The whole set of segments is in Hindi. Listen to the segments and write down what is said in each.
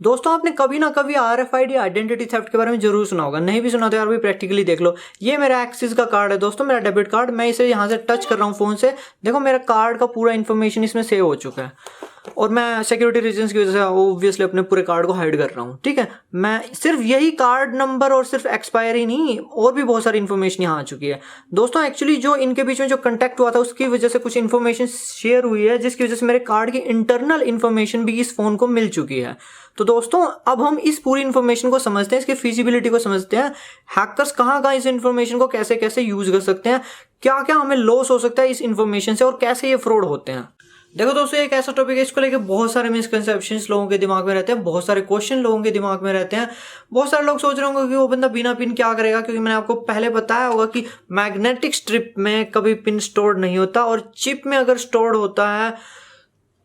दोस्तों आपने कभी ना कभी RFID आइडेंटिटी थेफ्ट के बारे में जरूर सुना होगा, नहीं भी सुना तो यार भी प्रैक्टिकली देख लो। ये मेरा एक्सिस का कार्ड है दोस्तों, मेरा डेबिट कार्ड। मैं इसे यहाँ से टच कर रहा हूँ फोन से, देखो मेरा कार्ड का पूरा इन्फॉर्मेशन इसमें सेव हो चुका है और मैं सिक्योरिटी रीजंस की वजह से ऑब्वियसली अपने पूरे कार्ड को हाइड कर रहा हूँ। ठीक है, मैं सिर्फ यही कार्ड नंबर और सिर्फ एक्सपायरी नहीं, और भी बहुत सारी इन्फॉर्मेशन यहाँ आ चुकी है दोस्तों। एक्चुअली जो इनके बीच में जो कंटेक्ट हुआ था उसकी वजह से कुछ इन्फॉर्मेशन शेयर हुई है, जिसकी वजह से मेरे कार्ड की इंटरनल इन्फॉर्मेशन भी इस फोन को मिल चुकी है। तो दोस्तों अब हम इस पूरी इन्फॉर्मेशन को समझते हैं, इसकी फिजिबिलिटी को समझते हैं। हैकर्स कहाँ कहाँ इस इन्फॉर्मेशन को कैसे कैसे यूज कर सकते हैं, क्या क्या हमें लॉस हो सकता है इस इन्फॉर्मेशन से, और कैसे ये फ्रॉड होते हैं। देखो दोस्तों एक ऐसा टॉपिक है, इसको लेके बहुत सारे मिसकंसेप्शंस लोगों के दिमाग में रहते हैं, बहुत सारे क्वेश्चन लोगों के दिमाग में रहते हैं। बहुत सारे लोग सोच रहे होंगे कि वो बंदा बिना पिन क्या करेगा, क्योंकि मैंने आपको पहले बताया होगा कि मैग्नेटिक स्ट्रिप में कभी पिन स्टोर्ड नहीं होता, और चिप में अगर स्टोर्ड होता है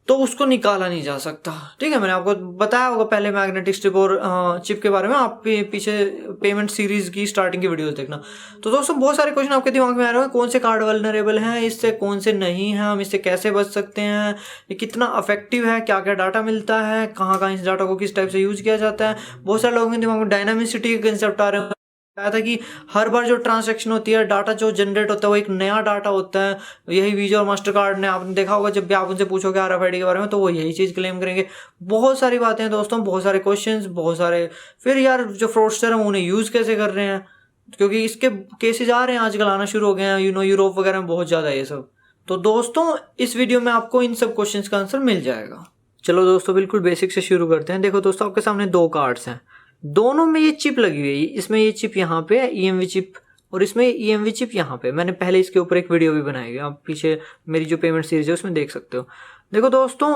तो उसको निकाला नहीं जा सकता। ठीक है, मैंने आपको बताया होगा पहले मैग्नेटिक स्ट्रिप और चिप के बारे में, आप पीछे पेमेंट सीरीज की स्टार्टिंग की वीडियोस देखना। तो दोस्तों बहुत सारे क्वेश्चन आपके दिमाग में आ रहे हैं, कौन से कार्ड वल्नरेबल हैं इससे, कौन से नहीं हैं, हम इससे कैसे बच सकते हैं, ये कितना अफेक्टिव है, क्या क्या डाटा मिलता है, कहाँ कहाँ इस डाटा को किस टाइप से यूज किया जाता है। बहुत सारे लोगों के दिमाग में डायनामिसिटी के कंसेप्ट आ रहे हैं, था कि हर बार जो ट्रांजैक्शन होती है, डाटा जो जनरेट होता है वो एक नया डाटा होता है। यही वीजा और मास्टर कार्ड ने आपने देखा होगा, जब भी आप उनसे पूछोगे RFID के बारे में तो वो यही चीज़ क्लेम करेंगे। बहुत सारी बातें हैं दोस्तों, बहुत सारे क्वेश्चंस, बहुत सारे। फिर यार जो फ्रॉडस्टर हैं उन्हें यूज़ कैसे कर रहे हैं, क्योंकि इसके केसेस आ रहे हैं आजकल, आना शुरू हो गए हैं, यूरोप वगैरह में बहुत ज़्यादा ये सब। तो दोस्तों इस वीडियो में आपको इन सब क्वेश्चंस का आंसर मिल जाएगा। चलो दोस्तों बिल्कुल बेसिक से शुरू करते हैं। देखो दोस्तों आपके सामने दो कार्ड्स हैं, दोनों में ये चिप लगी हुई है। इसमें ये चिप यहाँ पे है EMV चिप, और इसमें EMV चिप यहाँ पे। मैंने पहले इसके ऊपर एक वीडियो भी बनाई है, आप पीछे मेरी जो पेमेंट सीरीज है उसमें देख सकते हो। देखो दोस्तों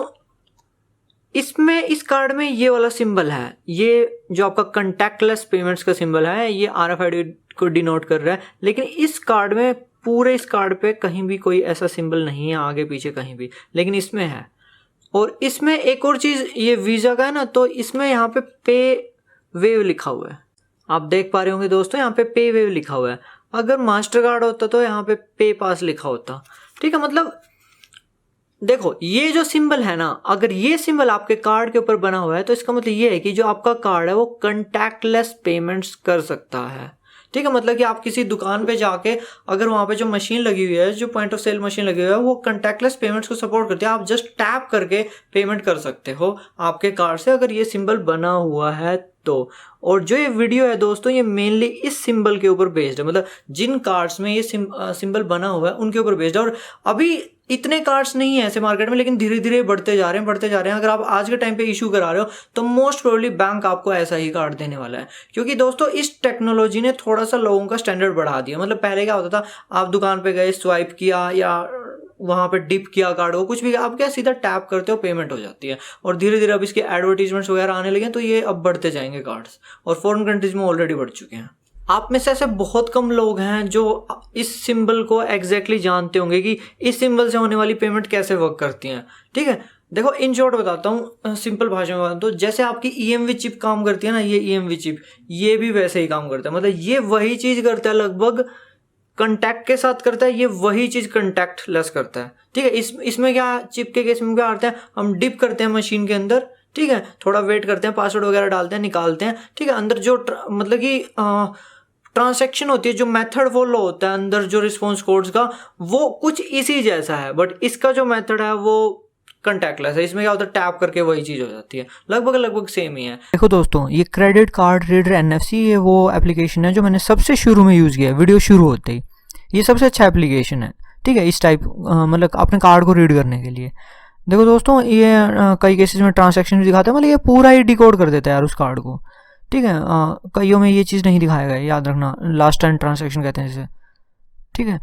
इसमें इस कार्ड में ये वाला सिंबल है, ये जो आपका कंटैक्टलेस पेमेंट्स का सिंबल है, ये RFID को डिनोट कर रहा है। लेकिन इस कार्ड में, पूरे इस कार्ड पे कहीं भी कोई ऐसा सिंबल नहीं है, आगे पीछे कहीं भी, लेकिन इसमें है। और इसमें एक और चीज़, ये वीज़ा का है ना, तो इसमें यहाँ पे पे वेव लिखा हुआ है, आप देख पा रहे होंगे दोस्तों, यहाँ पे पे वेव लिखा हुआ है। अगर मास्टर कार्ड होता तो यहाँ पे पे पास लिखा होता। ठीक है, मतलब देखो ये जो सिंबल है ना, अगर ये सिंबल आपके कार्ड के ऊपर बना हुआ है तो इसका मतलब ये है कि जो आपका कार्ड है वो कंटैक्टलेस पेमेंट्स कर सकता है। ठीक है, मतलब कि आप किसी दुकान पे जाके, अगर वहाँ पे जो मशीन लगी हुई है, जो पॉइंट ऑफ सेल मशीन लगी हुई है, वो कंटैक्टलेस पेमेंट्स को सपोर्ट करती है। आप जस्ट टैप करके पेमेंट कर सकते हो आपके कार्ड से, अगर ये सिंबल बना हुआ है तो। और जो ये वीडियो है दोस्तों, ये मेनली इस सिंबल के ऊपर बेस्ड है, मतलब जिन कार्ड्स में ये सिंबल बना हुआ है उनके ऊपर बेस्ड है। और अभी इतने कार्ड्स नहीं है ऐसे मार्केट में, लेकिन धीरे धीरे बढ़ते जा रहे हैं। अगर आप आज के टाइम पे इशू करा रहे हो तो मोस्ट प्रोबेबली बैंक आपको ऐसा ही कार्ड देने वाला है, क्योंकि दोस्तों इस टेक्नोलॉजी ने थोड़ा सा लोगों का स्टैंडर्ड बढ़ा दिया। मतलब पहले क्या होता था, आप दुकान पे गए, स्वाइप किया या वहाँ पे डिप किया कार्ड को, कुछ भी, आप क्या सीधा टैप करते हो, पेमेंट हो जाती है। और धीरे धीरे अब इसके एडवर्टीजमेंट्स वगैरह आने लगे, तो ये अब बढ़ते जाएंगे कार्ड्स, और फॉरेन कंट्रीज में ऑलरेडी बढ़ चुके हैं। आप में से ऐसे बहुत कम लोग हैं जो इस सिंबल को एग्जैक्टली जानते होंगे कि इस सिंबल से होने वाली पेमेंट कैसे वर्क करती हैं। ठीक है, देखो इन शॉर्ट बताता हूँ, सिंपल भाषा में बताता हूँ। तो जैसे आपकी EMV चिप काम करती है ना, ये EMV चिप, ये भी वैसे ही काम करता है। मतलब ये वही चीज़ करता है, लगभग कंटैक्ट के साथ करता है, ये वही चीज़ कंटैक्टलेस करता है। ठीक है, इसमें क्या, चिप के केस में क्या करते हैं, हम डिप करते हैं मशीन के अंदर, ठीक है, थोड़ा वेट करते हैं, पासवर्ड वगैरह डालते हैं, निकालते हैं। ठीक है, अंदर जो मतलब कि ट्रांसैक्शन होती है, जो मेथड फॉलो होता है अंदर जो रिस्पॉन्स कोड्स का, वो कुछ इसी जैसा है, बट इसका जो मेथड है वो कंटैक्टलेस है। इसमें क्या होता है, टैप करके वही चीज़ हो जाती है, लगभग सेम ही है। देखो दोस्तों ये क्रेडिट कार्ड रीडर NFC, ये वो एप्लीकेशन है जो मैंने सबसे शुरू में यूज़ किया है, वीडियो शुरू होते ही। ये सबसे अच्छा एप्लीकेशन है, ठीक है, इस टाइप मतलब अपने कार्ड को रीड करने के लिए। देखो दोस्तों ये कई केसेस में ट्रांसैक्शन भी दिखाता है, मतलब ये पूरा ही डिकोड कर देता है यार उस कार्ड को। ठीक है, कईयों में ये चीज़ नहीं दिखाएगा, याद रखना, लास्ट टाइम ट्रांसैक्शन कहते हैं इसे। ठीक है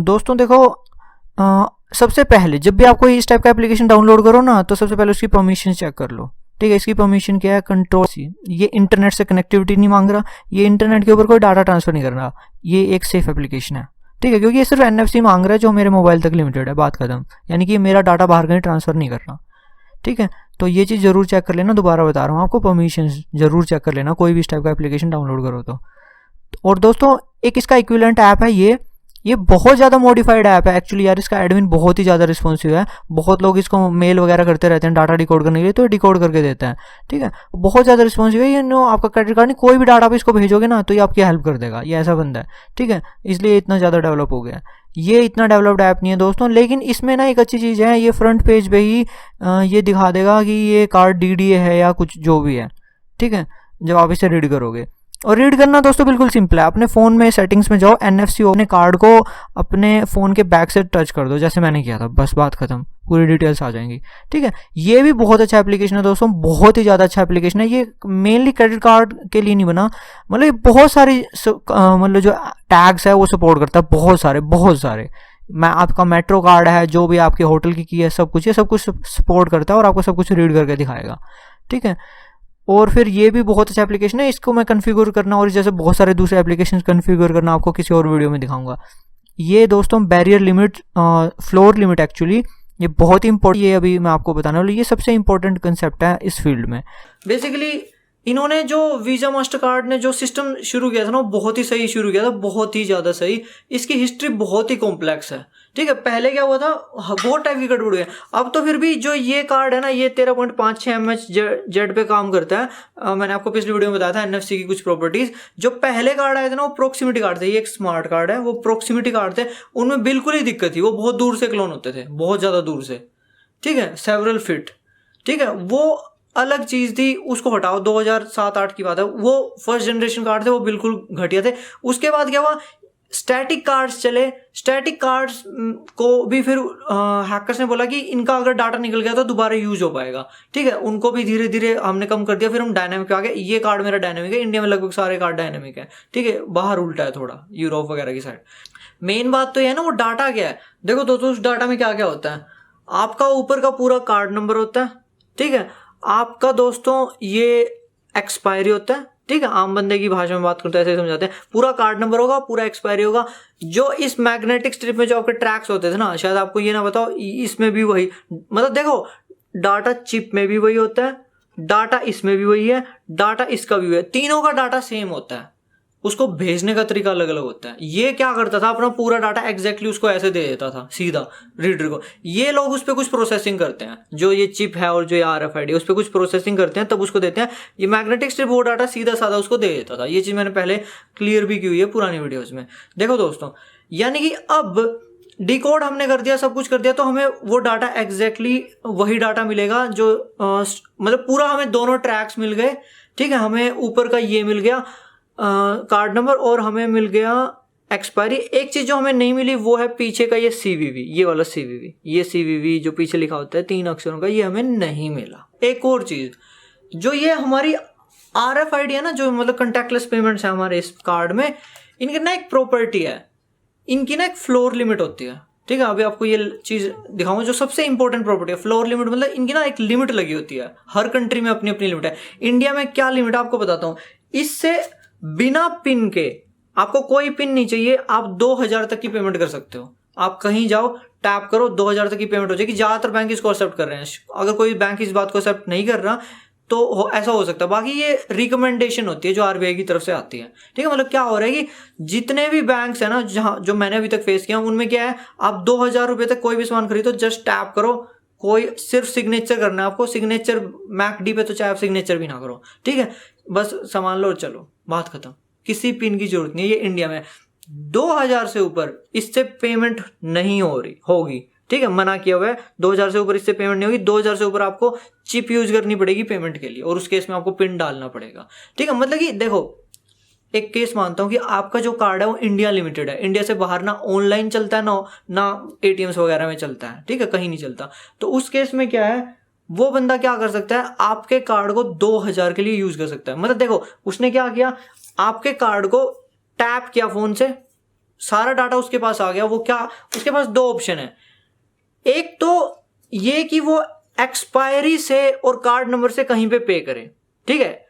दोस्तों, देखो सबसे पहले जब भी आप कोई इस टाइप का एप्लीकेशन डाउनलोड करो ना, तो सबसे पहले उसकी परमिशन चेक कर लो। ठीक है, इसकी परमिशन क्या है, कंट्रोल सी। ये इंटरनेट से कनेक्टिविटी नहीं मांग रहा, ये इंटरनेट के ऊपर कोई डाटा ट्रांसफर नहीं कर रहा, ये एक सेफ एप्लीकेशन है। ठीक है, क्योंकि ये सिर्फ NFC मांग रहा है जो मेरे मोबाइल तक लिमिटेड है, बात खत्म। यानी कि मेरा डाटा बाहर कहीं ट्रांसफर नहीं कर रहा। ठीक है, तो ये चीज़ जरूर चेक कर लेना, दोबारा बता रहा हूँ आपको, परमिशन जरूर चेक कर लेना कोई भी इस टाइप का एप्लीकेशन डाउनलोड करो तो। और दोस्तों एक इसका इक्विवेलेंट ऐप है ये, ये बहुत ज़्यादा मॉडिफाइड ऐप है एक्चुअली यार, इसका एडमिन बहुत ही ज़्यादा रिस्पॉन्सिव है, बहुत लोग इसको मेल वगैरह करते रहते हैं डाटा डिकोड करने के लिए, तो डिकोड करके देता है, ठीक है, बहुत ज़्यादा रिस्पॉन्सिव है ये। नो आपका क्रेडिट कार्ड नहीं, कोई भी डाटा आप इसको भेजोगे ना तो ये आपकी हेल्प कर देगा, ये ऐसा बंदा है, ठीक है, इसलिए इतना ज़्यादा डेवलप हो गया है। ये इतना डेवलप्ड ऐप नहीं है दोस्तों, लेकिन इसमें ना एक अच्छी चीज़ है, ये फ्रंट पेज पे ही ये दिखा देगा कि ये कार्ड DDA है या कुछ जो भी है, ठीक है, जब आप इसे रीड करोगे। और रीड करना दोस्तों बिल्कुल सिंपल है, अपने फ़ोन में सेटिंग्स में जाओ, NFC अपने कार्ड को अपने फ़ोन के बैक से टच कर दो जैसे मैंने किया था, बस बात खत्म, पूरी डिटेल्स आ जाएंगी, ठीक है। ये भी बहुत अच्छा एप्लीकेशन है दोस्तों, बहुत ही ज़्यादा अच्छा एप्लीकेशन है। ये मेनली क्रेडिट कार्ड के लिए नहीं बना, मतलब बहुत सारी मतलब जो टैग्स है वो सपोर्ट करता है, बहुत सारे मैं आपका मेट्रो कार्ड है, जो भी आपके होटल की है, सब कुछ ये सब कुछ सपोर्ट करता है और आपको सब कुछ रीड करके दिखाएगा, ठीक है। और फिर ये भी बहुत अच्छा एप्लीकेशन है, इसको मैं कन्फिगर करना और जैसे बहुत सारे दूसरे एप्लीकेशन कन्फिगर करना आपको किसी और वीडियो में दिखाऊंगा। ये दोस्तों barrier limit, floor limit actually ये बहुत ही इंपॉर्टेंट, ये अभी मैं आपको बताने वाला, ये सबसे इंपॉर्टेंट कंसेप्ट है इस फील्ड में। बेसिकली इन्होंने जो वीज़ा मास्टर कार्ड ने जो सिस्टम शुरू किया था ना, वो बहुत ही सही शुरू किया था, बहुत ही ज़्यादा सही। इसकी हिस्ट्री बहुत ही कॉम्प्लेक्स है, ठीक है। पहले क्या हुआ था, बहुत टाइप की गड़बड़ हुई है। अब तो फिर भी जो ये कार्ड है ना, ये 13.56 mHz पे काम करता है। मैंने आपको पिछली वीडियो में बताया था NFC की कुछ प्रॉपर्टीज। जो पहले कार्ड आए थे ना, वो प्रोक्सीमिटी कार्ड थे, ये एक स्मार्ट कार्ड है, वो प्रोक्सीमिटी कार्ड थे, उनमें बिल्कुल ही दिक्कत थी, वो बहुत दूर से क्लोन होते थे, बहुत ज़्यादा दूर से, ठीक है, सेवरल फीट, ठीक है, वो अलग चीज़ थी, उसको हटाओ। 2007-8 की बात है, वो फर्स्ट जनरेशन कार्ड थे, वो बिल्कुल घटिया थे। उसके बाद क्या हुआ, स्टैटिक कार्ड्स चले। स्टैटिक कार्ड्स को भी फिर हैकर्स ने बोला कि इनका अगर डाटा निकल गया तो दोबारा यूज हो पाएगा, ठीक है, उनको भी धीरे धीरे हमने कम कर दिया। फिर हम डायनामिक पे आ गए। ये कार्ड मेरा डायनामिक है, इंडिया में लगभग सारे कार्ड डायनामिक है, ठीक है, बाहर उल्टा है थोड़ा, यूरोप वगैरह की साइड। मेन बात तो ये है ना, वो डाटा क्या है। देखो दोस्तों, उस डाटा में क्या क्या होता है, आपका ऊपर का पूरा कार्ड नंबर होता है, ठीक है, आपका दोस्तों ये एक्सपायरी होता है, ठीक है, आम बंदे की भाषा में बात करते हैं ऐसे समझाते हैं। पूरा कार्ड नंबर होगा, पूरा एक्सपायरी होगा। जो इस मैग्नेटिक स्ट्रिप में जो आपके ट्रैक्स होते थे ना, शायद आपको ये ना बताओ, इसमें भी वही, मतलब देखो, डाटा चिप में भी वही होता है, डाटा इसमें भी वही है, डाटा इसका भी वही है, तीनों का डाटा सेम होता है, उसको भेजने का तरीका अलग अलग होता है। ये क्या करता था, अपना पूरा डाटा एग्जैक्टली उसको ऐसे दे देता था सीधा रीडर को। ये लोग उस पर कुछ प्रोसेसिंग करते हैं, जो ये चिप है और जो ये RFID उस पर कुछ प्रोसेसिंग करते हैं, तब उसको देते हैं। ये मैग्नेटिक स्ट्रिप वो डाटा सीधा साधा उसको दे देता था। ये चीज़ मैंने पहले क्लियर भी की हुई है पुरानी वीडियोज़ में। देखो दोस्तों, यानी कि अब डिकोड हमने कर दिया, सब कुछ कर दिया, तो हमें वो डाटा एग्जैक्टली वही डाटा मिलेगा जो मतलब पूरा हमें दोनों ट्रैक्स मिल गए, ठीक है, हमें ऊपर का ये मिल गया कार्ड नंबर और हमें मिल गया एक्सपायरी। एक चीज जो हमें नहीं मिली वो है पीछे का ये CVV, ये वाला CVV, ये CVV जो पीछे लिखा होता है 3 अक्षरों का, ये हमें नहीं मिला। एक और चीज, जो ये हमारी RFID है ना, जो मतलब कंटैक्टलेस पेमेंट्स है हमारे इस कार्ड में, इनकी ना एक प्रॉपर्टी है, इनकी ना एक फ्लोर लिमिट होती है, ठीक है। अभी आपको ये चीज दिखाऊंगा जो सबसे इंपॉर्टेंट प्रॉपर्टी है, फ्लोर लिमिट। मतलब इनकी ना एक लिमिट लगी होती है, हर कंट्री में अपनी अपनी लिमिट है। इंडिया में क्या लिमिट है आपको बताता हूँ। इससे बिना पिन के, आपको कोई पिन नहीं चाहिए, आप 2000 तक की पेमेंट कर सकते हो। आप कहीं जाओ, टैप करो, 2000 तक की पेमेंट हो जाएगी। ज्यादातर बैंक इसको एक्सेप्ट कर रहे हैं। अगर कोई बैंक इस बात को एक्सेप्ट नहीं कर रहा तो ऐसा हो सकता है। बाकी ये रिकमेंडेशन होती है जो RBI की तरफ से आती है, ठीक है। मतलब क्या हो रहा है कि जितने भी बैंक्स है ना, जहां जो मैंने अभी तक फेस किया, उनमें क्या है, आप 2000 रुपये तक कोई भी सामान खरीदो, जस्ट टैप करो, कोई सिर्फ सिग्नेचर करना है आपको। सिग्नेचर MACD पे तो चाहे आप सिग्नेचर भी ना करो, ठीक है, बस सामान लो, चलो, बात खत्म। किसी पिन की जरूरत नहीं है। ये इंडिया में 2000 से ऊपर इससे पेमेंट नहीं होगी, ठीक है, मना किया हुआ है। 2000 से ऊपर इससे पेमेंट नहीं होगी। 2000 से ऊपर आपको चिप यूज करनी पड़ेगी पेमेंट के लिए, और उस केस में आपको पिन डालना पड़ेगा, ठीक है। मतलब कि देखो, एक केस मानता हूं कि आपका जो कार्ड है वो इंडिया लिमिटेड है, इंडिया से बाहर ना ऑनलाइन चलता है, ना ATMs वगैरह में चलता है, ठीक है, कहीं नहीं चलता। तो उस केस में क्या है, वो बंदा क्या कर सकता है, आपके कार्ड को 2000 के लिए यूज कर सकता है। मतलब देखो, उसने क्या किया, आपके कार्ड को टैप किया फोन से, सारा डाटा उसके पास आ गया। वो क्या, उसके पास 2 ऑप्शन है। एक तो ये कि वो एक्सपायरी से और कार्ड नंबर से कहीं पे पे करे, ठीक है।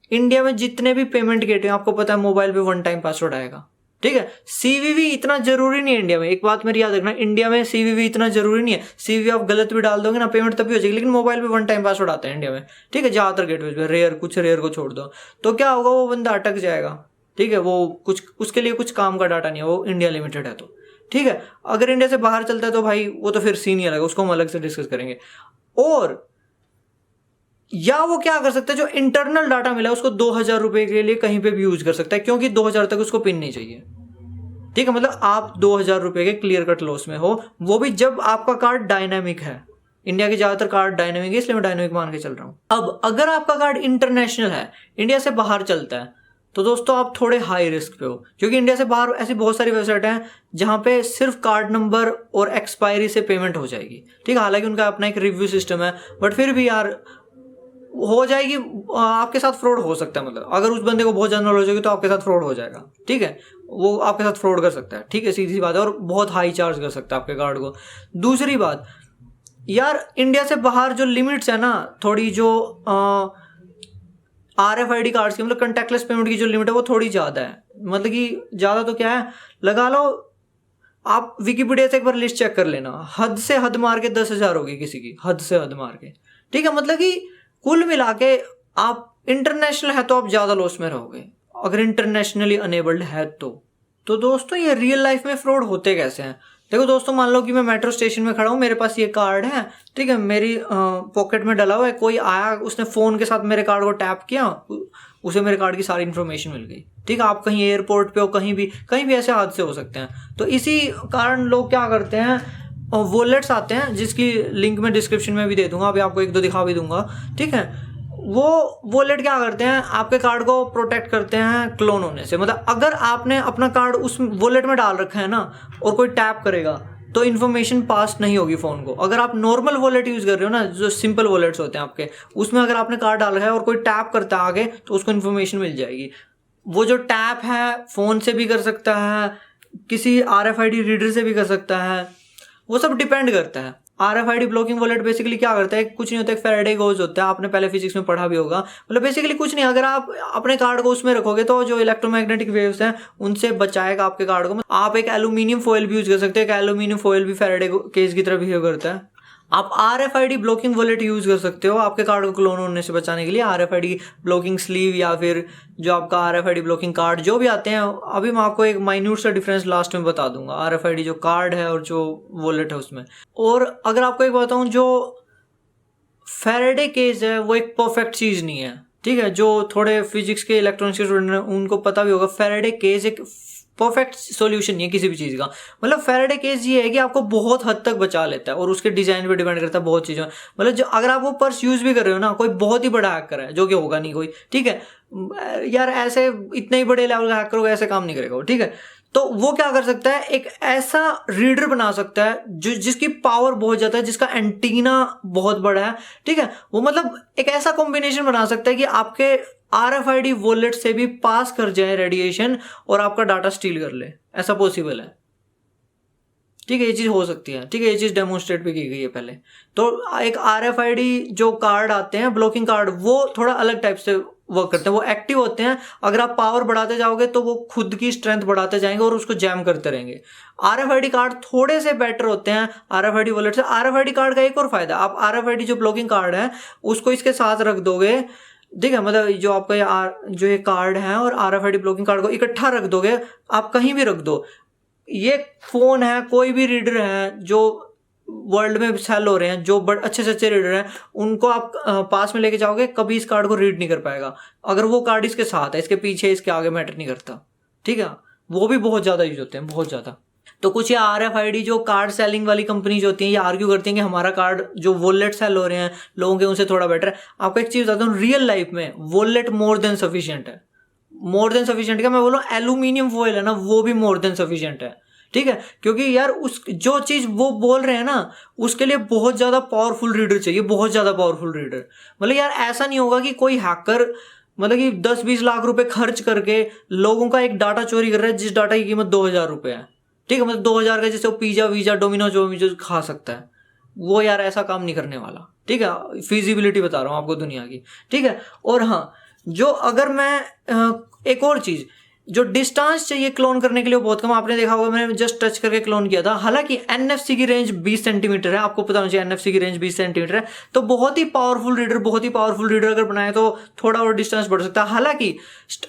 इंडिया में जितने भी पेमेंट गेटवे, आपको पता है मोबाइल पे 1 टाइम पासवर्ड आएगा, ठीक है। CVV इतना जरूरी नहीं है इंडिया में। एक बात मेरी याद रखना, इंडिया में CVV इतना जरूरी नहीं है। CVV आप गलत भी डाल दोगे ना, पेमेंट तभी हो जाएगी, लेकिन मोबाइल पे 1 टाइम पासवर्ड आता है इंडिया में, ठीक है, ज्यादातर गेटवे पे, कुछ रेयर को छोड़ दो। तो क्या होगा, वो बंदा अटक जाएगा, ठीक है, वो कुछ उसके लिए कुछ काम का डाटा नहीं है, वो इंडिया लिमिटेड है। तो ठीक है, अगर इंडिया से बाहर चलता है तो भाई वो तो फिर सीन ही अलग है, उसको हम अलग से डिस्कस करेंगे। और या वो क्या कर सकता है, जो इंटरनल डाटा मिला उसको 2000 रुपए के लिए कहीं पे भी यूज कर सकता है, क्योंकि 2000 तक उसको पिन नहीं चाहिए। ठीक है, मतलब आप 2000 रुपए के क्लियर कट लॉस में हो, वो भी जब आपका कार्ड डायनामिक है। इंडिया के ज्यादातर कार्ड डायनामिक है, इसलिए मैं डायनामिक मान के चल रहा हूं। अब अगर आपका कार्ड इंटरनेशनल है, इंडिया से बाहर चलता है, तो दोस्तों आप थोड़े हाई रिस्क पे हो, क्योंकि इंडिया से बाहर ऐसी बहुत सारी वेबसाइट हैं जहां पे सिर्फ कार्ड नंबर और एक्सपायरी से पेमेंट हो जाएगी। ठीक है, हालांकि उनका अपना एक रिव्यू सिस्टम है, बट फिर भी यार हो जाएगी, आपके साथ फ्रॉड हो सकता है। मतलब अगर उस बंदे को बहुत ज्यादा नॉलेज होगी तो आपके साथ फ्रॉड हो जाएगा। ठीक है, वो आपके साथ फ्रॉड कर सकता है। ठीक है, सीधी सी बात है, और बहुत हाई चार्ज कर सकता है आपके कार्ड को। दूसरी बात यार, इंडिया से बाहर जो लिमिट्स है ना, थोड़ी जो RFID कार्ड्स की, मतलब कंटैक्टलेस पेमेंट की जो लिमिट है वो थोड़ी ज़्यादा है। मतलब कि ज़्यादा तो क्या है, लगा लो आप विकिपीडिया से एक बार लिस्ट चेक कर लेना, हद से हद मार के 10,000 होगी किसी की, हद से हद मार के। ठीक है, मतलब कि कुल मिला के आप इंटरनेशनल है तो आप ज़्यादा लॉस में रहोगे, अगर इंटरनेशनली अनेबल्ड है तो दोस्तों ये रियल लाइफ में फ्रॉड होते कैसे हैं। देखो दोस्तों, मान लो कि मैं मेट्रो स्टेशन में खड़ा हूँ, मेरे पास ये कार्ड है, ठीक है, मेरी पॉकेट में डला हुआ है, कोई आया, उसने फ़ोन के साथ मेरे कार्ड को टैप किया, उसे मेरे कार्ड की सारी इन्फॉर्मेशन मिल गई। ठीक है, आप कहीं एयरपोर्ट पे हो, कहीं भी ऐसे हादसे हो सकते हैं। तो इसी कारण लोग क्या करते हैं, वॉलेट्स आते हैं, जिसकी लिंक मैं डिस्क्रिप्शन में भी दे दूंगा, अभी आपको एक दो दिखा भी दूंगा। ठीक है, वो वॉलेट क्या करते हैं, आपके कार्ड को प्रोटेक्ट करते हैं क्लोन होने से। मतलब अगर आपने अपना कार्ड उस वॉलेट में डाल रखा है ना, और कोई टैप करेगा तो इन्फॉर्मेशन पास नहीं होगी फ़ोन को। अगर आप नॉर्मल वॉलेट यूज़ कर रहे हो ना, जो सिंपल वॉलेट्स होते हैं आपके, उसमें अगर आपने कार्ड डाल रखा है और कोई टैप करता है आगे, तो उसको इन्फॉर्मेशन मिल जाएगी। वो जो टैप है फ़ोन से भी कर सकता है, किसी RFID रीडर से भी कर सकता है, वो सब डिपेंड करता है। RFID ब्लॉकिंग वॉलेट बेसिकली क्या करता है, कुछ नहीं होता, एक फैराडे गॉज होता है, आपने पहले फिजिक्स में पढ़ा भी होगा। मतलब बेसिकली कुछ नहीं, अगर आप अपने कार्ड को उसमें रखोगे तो जो इलेक्ट्रोमैग्नेटिक वेव्स हैं उनसे बचाएगा आपके कार्ड को। आप एक एल्यूमिनियम फॉइल भी यूज कर सकते हैं, एक एल्यूमिनियम फॉइल भी फैराडे केज की तरह बिहेव करता है। आप RFID ब्लॉकिंग वॉलेट यूज कर सकते हो आपके कार्ड को क्लोन होने से बचाने के लिए। RFID ब्लॉकिंग स्लीव या फिर जो आपका RFID ब्लॉकिंग कार्ड जो भी आते हैं, अभी मैं आपको एक माइन्यूट सा डिफरेंस लास्ट में बता दूंगा RFID जो कार्ड है और जो वॉलेट है उसमें। और अगर आपको एक बताऊं, जो फैराडे केज है वो एक परफेक्ट चीज नहीं है। ठीक है, जो थोड़े फिजिक्स के इलेक्ट्रॉनिक्स के स्टूडेंट हैं उनको पता भी होगा, फैराडे केज एक परफेक्ट सॉल्यूशन नहीं है किसी भी चीज़ का। मतलब फैराडे केज ये है कि आपको बहुत हद तक बचा लेता है, और उसके डिजाइन पे डिपेंड करता है बहुत चीज़ों। मतलब जो अगर आप वो पर्स यूज भी कर रहे हो ना, कोई बहुत ही बड़ा हैकर है, जो कि होगा नहीं कोई, ठीक है यार, ऐसे इतने ही बड़े लेवल का हैकर होगा, ऐसे काम नहीं करेगा वो। ठीक है, तो वो क्या कर सकता है, एक ऐसा रीडर बना सकता है जो जिसकी पावर बहुत ज़्यादा है, जिसका एंटीना बहुत बड़ा है। ठीक है, वो मतलब एक ऐसा कॉम्बिनेशन बना सकता है कि आपके RFID वॉलेट से भी पास कर जाए रेडिएशन और आपका डाटा स्टील कर ले, ऐसा पॉसिबल है। ठीक है, ये चीज़ हो सकती है। ठीक है, ये चीज़ डेमोन्स्ट्रेट भी की गई है पहले। तो एक RFID जो कार्ड आते हैं ब्लॉकिंग कार्ड, वो थोड़ा अलग टाइप से वर्क करते हैं, वो एक्टिव होते हैं। अगर आप पावर बढ़ाते जाओगे तो वो खुद की स्ट्रेंथ बढ़ाते जाएंगे और उसको जैम करते रहेंगे। RFID कार्ड थोड़े से बेटर होते हैं RFID वॉलेट से। RFID कार्ड का एक और फायदा, आप RFID जो ब्लॉकिंग कार्ड है उसको इसके साथ रख दोगे, ठीक है, मतलब जो आपका जो ये कार्ड है और RFID ब्लॉकिंग कार्ड को इकट्ठा रख दोगे, आप कहीं भी रख दो, ये फोन है, कोई भी रीडर है जो वर्ल्ड में सेल हो रहे हैं, जो बड़े अच्छे से अच्छे रीडर हैं, उनको आप पास में लेके जाओगे, कभी इस कार्ड को रीड नहीं कर पाएगा। अगर वो कार्ड इसके साथ है, इसके पीछे इसके आगे मैटर नहीं करता। ठीक है, वो भी बहुत ज़्यादा यूज होते हैं, बहुत ज़्यादा। तो कुछ ये RFID जो कार्ड सेलिंग वाली कंपनीज होती हैं, ये आर्ग्यू करती हैं कि हमारा कार्ड जो वॉलेट सेल हो रहे हैं लोगों के उनसे थोड़ा बेटर है। आपको एक चीज़ बताता हूँ, रियल लाइफ में वॉलेट मोर देन सफिशिएंट है। मोर देन सफिशिएंट क्या मैं बोलूँ, एल्यूमिनियम फॉइल है ना, वो भी मोर देन सफिशिएंट है। ठीक है, क्योंकि यार उस जो चीज़ वो बोल रहे हैं ना, उसके लिए बहुत ज़्यादा पावरफुल रीडर चाहिए, बहुत ज़्यादा पावरफुल रीडर। मतलब यार ऐसा नहीं होगा कि कोई हैकर मतलब कि 10-20 लाख रुपए खर्च करके लोगों का एक डाटा चोरी कर रहा है, जिस डाटा की कीमत 2000 रुपये है। ठीक है, मतलब 2000 का जैसे वो पिज़्ज़ा वीज़ा डोमिनोज वोमिनोज खा सकता है वो, यार ऐसा काम नहीं करने वाला। ठीक है, फिजिबिलिटी बता रहा हूँ आपको दुनिया की। ठीक है, और हाँ, जो अगर मैं एक और चीज़, जो डिस्टेंस चाहिए क्लोन करने के लिए वो बहुत कम। आपने देखा होगा मैंने जस्ट टच करके क्लोन किया था। हालांकि एनएफसी की रेंज 20 सेंटीमीटर है, आपको पता होना चाहिए एनएफसी की रेंज 20 सेंटीमीटर है। तो बहुत ही पावरफुल रीडर अगर बनाए तो थोड़ा और डिस्टेंस बढ़ सकता है। हालांकि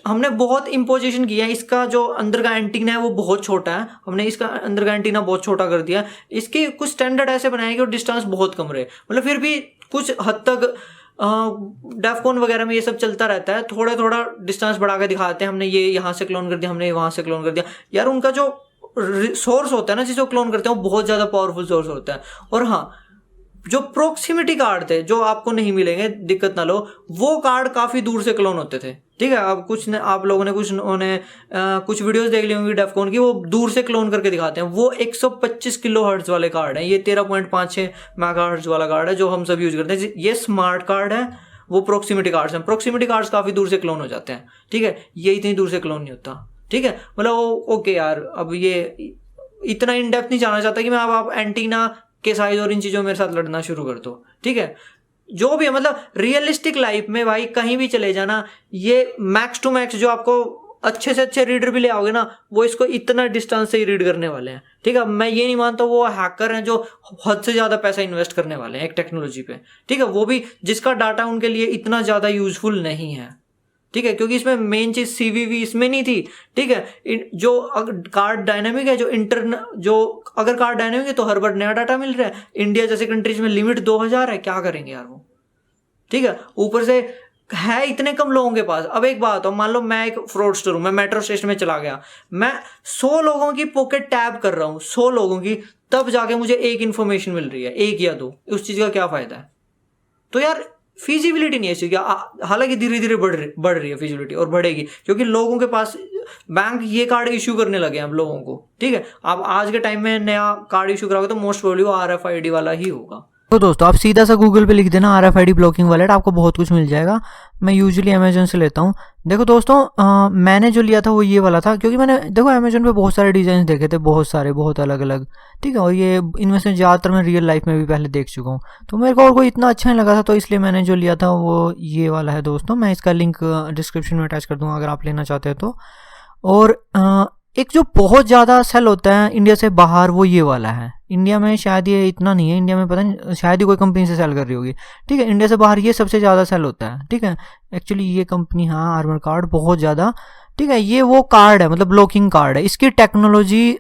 हमने बहुत इंपोजिशन किया है, इसका जो अंदर का एंटीना है वो बहुत छोटा है, हमने इसका अंदर का एंटीना बहुत छोटा कर दिया। इसके कुछ स्टैंडर्ड ऐसे बनाए कि वो डिस्टेंस बहुत कम रहे, मतलब फिर भी कुछ हद तक डेफकॉन वगैरह में ये सब चलता रहता है, थोड़ा थोड़ा डिस्टेंस बढ़ा के दिखाते हैं, हमने ये यहाँ से क्लोन कर दिया, हमने वहां से क्लोन कर दिया। यार उनका जो सोर्स होता है ना जिसे क्लोन करते हैं वो बहुत ज्यादा पावरफुल सोर्स होता है। और हाँ, जो प्रोक्सिमिटी कार्ड थे जो आपको नहीं मिलेंगे, दिक्कत ना लो, वो कार्ड काफी दूर से क्लोन होते थे। ठीक है, अब आप लोगों ने कुछ वीडियोस देख ली होंगी डेफकॉन की, वो दूर से क्लोन करके दिखाते हैं। वो 125 किलो हर्ट्ज वाले कार्ड हैं, ये 13.56 मेगाहर्ट्ज वाला कार्ड है जो हम सब यूज करते हैं। ये स्मार्ट कार्ड है, वो प्रोक्सिमिटी कार्ड्स हैं। प्रोक्सिमिटी कार्ड्स काफी दूर से क्लोन हो जाते हैं। ठीक है, ये इतनी दूर से क्लोन नहीं होता। ठीक है, मतलब ओके यार, अब ये इतना इन डेप्थ नहीं जाना चाहता कि मैं अब आप एंटीना के साइज और इन चीजों में मेरे साथ लड़ना शुरू कर दो। ठीक है, जो भी है, मतलब रियलिस्टिक लाइफ में भाई कहीं भी चले जाना, ये मैक्स टू मैक्स जो आपको अच्छे से अच्छे रीडर भी ले आओगे ना, वो इसको इतना डिस्टेंस से ही रीड करने वाले हैं। ठीक है, मैं ये नहीं मानता वो हैकर हैं जो हद से ज्यादा पैसा इन्वेस्ट करने वाले हैं एक टेक्नोलॉजी पे। ठीक है, वो भी जिसका डाटा उनके लिए इतना ज्यादा यूजफुल नहीं है। ठीक है, क्योंकि इसमें मेन चीज सीवीवी इसमें नहीं थी। ठीक है, जो कार्ड डायनेमिक है, जो अगर कार्ड डायनेमिक है तो हर बार नया डाटा मिल रहा है। इंडिया जैसे कंट्रीज में लिमिट 2000 है, क्या करेंगे यार वो। ठीक है, ऊपर से है इतने कम लोगों के पास। अब एक बात हो, मान लो मैं एक फ्रॉडस्टर हूं, मैं मेट्रो स्टेशन में चला गया, मैं 100 लोगों की पॉकेट टैप कर रहा हूं, 100 लोगों की, तब जाके मुझे एक इन्फॉर्मेशन मिल रही है, एक या दो, उस चीज का क्या फायदा है। तो यार फिजिबिलिटी नहीं है इस चीज की। हालांकि धीरे धीरे बढ़ रही है फिजिबिलिटी, और बढ़ेगी क्योंकि लोगों के पास बैंक ये कार्ड इश्यू करने लगे हैं अब लोगों को। ठीक है, अब आज के टाइम में नया कार्ड इश्यू कराओगे तो मोस्ट प्रोबेबली वो RFID वाला ही होगा। तो दोस्तों आप सीधा सा गूगल पे लिख देना RFID ब्लॉकिंग वॉलेट, आपको बहुत कुछ मिल जाएगा। मैं यूजुअली अमेजोन से लेता हूँ। देखो दोस्तों, मैंने जो लिया था वो ये वाला था, क्योंकि मैंने देखो अमेजोन पे बहुत सारे डिजाइन देखे थे, बहुत सारे, बहुत अलग अलग। ठीक है, और ये इनमें से ज़्यादातर मैं रियल लाइफ में भी पहले देख चुका हूँ, तो मेरे को और कोई इतना अच्छा नहीं लगा था, तो इसलिए मैंने जो लिया था वो ये वाला है दोस्तों। मैं इसका लिंक डिस्क्रिप्शन में अटैच कर दूँगा अगर आप लेना चाहते हैं तो। और एक जो बहुत ज़्यादा सेल होता है इंडिया से बाहर, वो ये वाला है। इंडिया में शायद ये इतना नहीं है, इंडिया में पता नहीं, शायद ही कोई कंपनी से सेल कर रही होगी। ठीक है, इंडिया से बाहर ये सबसे ज़्यादा सेल होता है। ठीक है, एक्चुअली ये कंपनी, हाँ, आर्मर कार्ड बहुत ज़्यादा। ठीक है, ये वो कार्ड है, मतलब ब्लॉकिंग कार्ड है। इसकी टेक्नोलॉजी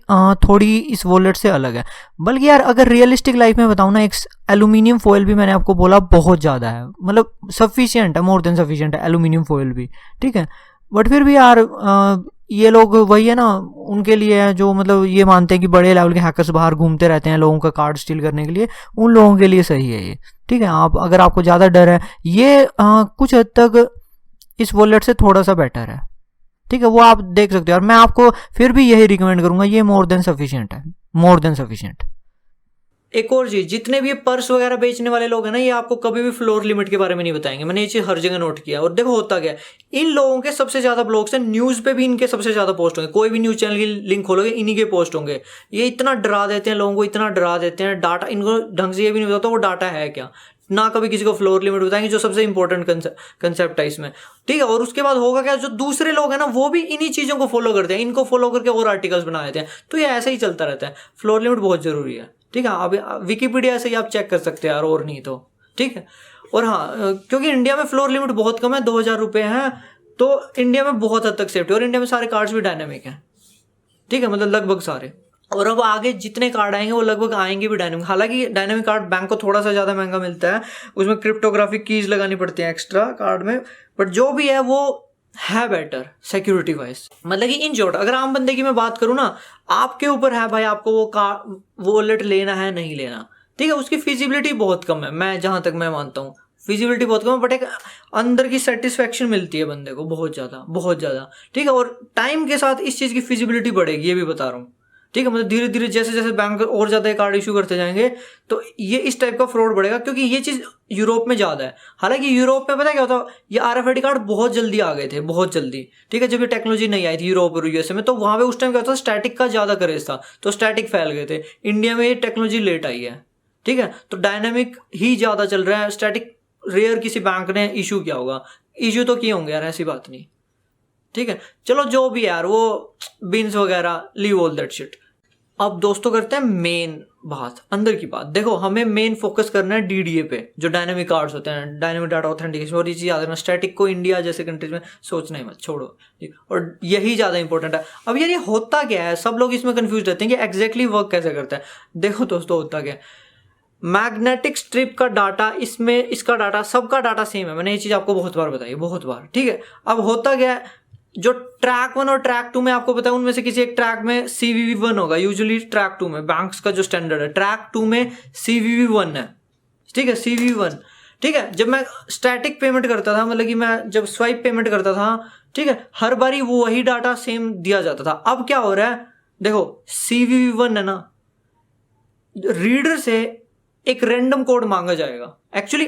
थोड़ी इस वॉलेट से अलग है। बल्कि यार अगर रियलिस्टिक लाइफ में बताऊँ ना, एक एल्यूमिनियम फॉयल भी मैंने आपको बोला बहुत ज़्यादा है, मतलब सफिशियंट है, मोर देन सफिशियंट है एल्यूमिनियम फॉयल भी। ठीक है, बट फिर भी यार ये लोग वही है ना, उनके लिए है जो मतलब ये मानते हैं कि बड़े लेवल के हैकर्स बाहर घूमते रहते हैं लोगों का कार्ड स्टील करने के लिए, उन लोगों के लिए सही है ये। ठीक है, आप अगर आपको ज़्यादा डर है, ये कुछ हद तक इस वॉलेट से थोड़ा सा बेटर है। ठीक है, वो आप देख सकते हो, और मैं आपको फिर भी यही रिकमेंड करूंगा, ये मोर देन सफिशिएंट है, मोर देन सफिशिएंट। एक और चीज, जितने भी ये पर्स वगैरह बेचने वाले लोग हैं ना, ये आपको कभी भी फ्लोर लिमिट के बारे में नहीं बताएंगे। मैंने ये चीज हर जगह नोट किया। और देखो होता क्या है, इन लोगों के सबसे ज्यादा ब्लॉग्स हैं, न्यूज पे भी इनके सबसे ज्यादा पोस्ट होंगे। कोई भी न्यूज चैनल की लिंक खोलोगे इन्हीं के पोस्ट होंगे। ये इतना डरा देते हैं लोगों को, इतना डरा देते हैं। डाटा इनको ढंग से ये भी नहीं बताता वो डाटा है क्या, ना कभी किसी को फ्लोर लिमिट बताएंगे, जो सबसे इंपॉर्टेंट कंसेप्ट है इसमें। ठीक है, और उसके बाद होगा क्या, जो दूसरे लोग हैं ना वो भी इन्हीं चीजों को फॉलो करते हैं, इनको फॉलो करके और आर्टिकल्स बना देते हैं। तो ये ऐसे ही चलता रहता है। फ्लोर लिमिट बहुत जरूरी है। ठीक है, अब विकिपीडिया से ही आप चेक कर सकते हैं यार, और नहीं तो। ठीक है, और हाँ, क्योंकि इंडिया में फ्लोर लिमिट बहुत कम है, 2000 रुपये है, तो इंडिया में बहुत हद तक सेफ्टी, और इंडिया में सारे कार्ड्स भी डायनेमिक हैं। ठीक है, मतलब लगभग सारे। और अब आगे जितने कार्ड आएंगे वो लगभग आएंगे भी डायनेमिक। हालांकि डायनेमिक कार्ड बैंक को थोड़ा सा ज़्यादा महंगा मिलता है, उसमें क्रिप्टोग्राफिक कीज लगानी पड़ती है एक्स्ट्रा कार्ड में, बट जो भी है वो है बेटर सिक्योरिटी वाइज। मतलब कि इन शॉर्ट अगर आम बंदे की मैं बात करूँ ना, आपके ऊपर है भाई, आपको वो वॉलेट लेना है नहीं लेना। ठीक है, उसकी फिजिबिलिटी बहुत कम है, मैं जहाँ तक मैं मानता हूँ फिजिबिलिटी बहुत कम है, बट एक अंदर की सेटिस्फेक्शन मिलती है बंदे को बहुत ज़्यादा, बहुत ज़्यादा। ठीक है, और टाइम के साथ इस चीज़ की फिजिबिलिटी बढ़ेगी, ये भी बता रहा हूँ। ठीक है, मतलब धीरे धीरे जैसे जैसे बैंक और ज़्यादा कार्ड इशू करते जाएंगे तो ये इस टाइप का फ्रॉड बढ़ेगा, क्योंकि ये चीज़ यूरोप में ज़्यादा है। हालांकि यूरोप में पता क्या होता है, ये RFID कार्ड बहुत जल्दी आ गए थे, बहुत जल्दी। ठीक है, जब ये टेक्नोलॉजी नहीं आई थी यूरोप और USA में, तो वहाँ पे उस टाइम क्या होता था, स्टैटिक का ज़्यादा क्रेज था, तो स्टैटिक फैल गए थे। इंडिया में ये टेक्नोलॉजी लेट आई है। ठीक है, तो डायनामिक ही ज़्यादा चल रहा है। स्टैटिक रेयर किसी बैंक ने इशू किया होगा, इशू तो किए होंगे यार, ऐसी बात नहीं। ठीक है, चलो जो भी यार, वो बीन्स वगैरह, लीव ऑल दैट शिट। अब दोस्तों करते हैं मेन बात, अंदर की बात। देखो हमें मेन फोकस करना है डीडीए पे, जो डायनेमिक कार्ड्स होते हैं, डायनेमिक डाटा ऑथेंटिकेशन। और ये चीज़ याद रखना, स्टैटिक को इंडिया जैसे कंट्रीज में सोचना ही मत, छोड़ो। और यही ज़्यादा इंपॉर्टेंट है। अब यार ये होता क्या है, सब लोग इसमें कंफ्यूज रहते हैं कि एग्जैक्टली वर्क कैसे करता है। देखो दोस्तों होता क्या है, मैग्नेटिक स्ट्रिप का डाटा, इसमें इसका डाटा, सबका डाटा सेम है। मैंने ये चीज़ आपको बहुत बार बताई, बहुत बार, ठीक है। अब होता क्या है, जो ट्रैक 1 और ट्रैक 2 में आपको पता है, उनमें से किसी एक ट्रैक में CVV1 होगा। यूजुअली ट्रैक 2 में, बैंक्स का जो स्टैंडर्ड है, ट्रैक 2 में CVV1 है, ठीक है, CVV1, ठीक है। जब मैं स्टैटिक पेमेंट करता था, मतलब कि मैं जब स्वाइप पेमेंट करता था, ठीक है, हर बारी वो वही डाटा सेम दिया जाता था। अब क्या हो रहा है, देखो CVV1 है ना, रीडर से एक रैंडम कोड मांगा जाएगा। एक्चुअली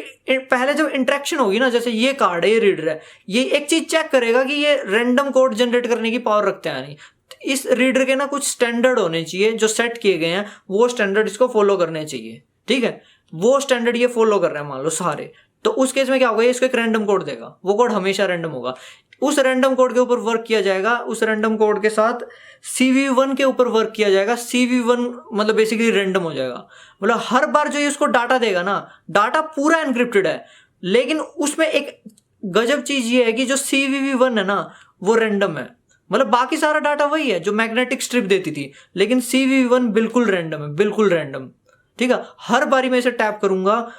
पहले जब इंटरेक्शन होगी ना, जैसे ये कार्ड है, ये रीडर है, ये एक चीज चेक करेगा कि ये रैंडम कोड जनरेट करने की पावर रखते हैं नहीं। इस रीडर के ना कुछ स्टैंडर्ड होने चाहिए जो सेट किए गए हैं, वो स्टैंडर्ड इसको फॉलो करने चाहिए, ठीक है। वो स्टैंडर्ड ये फॉलो कर रहे हैं मान लो सारे, तो उस केस में क्या होगा, इसको एक रैंडम कोड देगा, वो कोड हमेशा रैंडम होगा। उस रैंडम कोड के ऊपर वर्क किया जाएगा, उस रैंडम कोड के साथ CV1 के ऊपर वर्क किया जाएगा। CV1 मतलब बेसिकली रैंडम हो जाएगा। मतलब हर बार जो ये उसको डाटा देगा ना, डाटा पूरा एनक्रिप्टेड है, लेकिन उसमें एक गजब चीज ये है कि जो CVV1 है ना, वो रैंडम है। मतलब बाकी सारा डाटा वही है जो मैग्नेटिक स्ट्रिप देती थी, लेकिन CVV1 बिल्कुल रैंडम है, बिल्कुल रैंडम, ठीक है। हर बारी मैं इसे टैप करूंगा,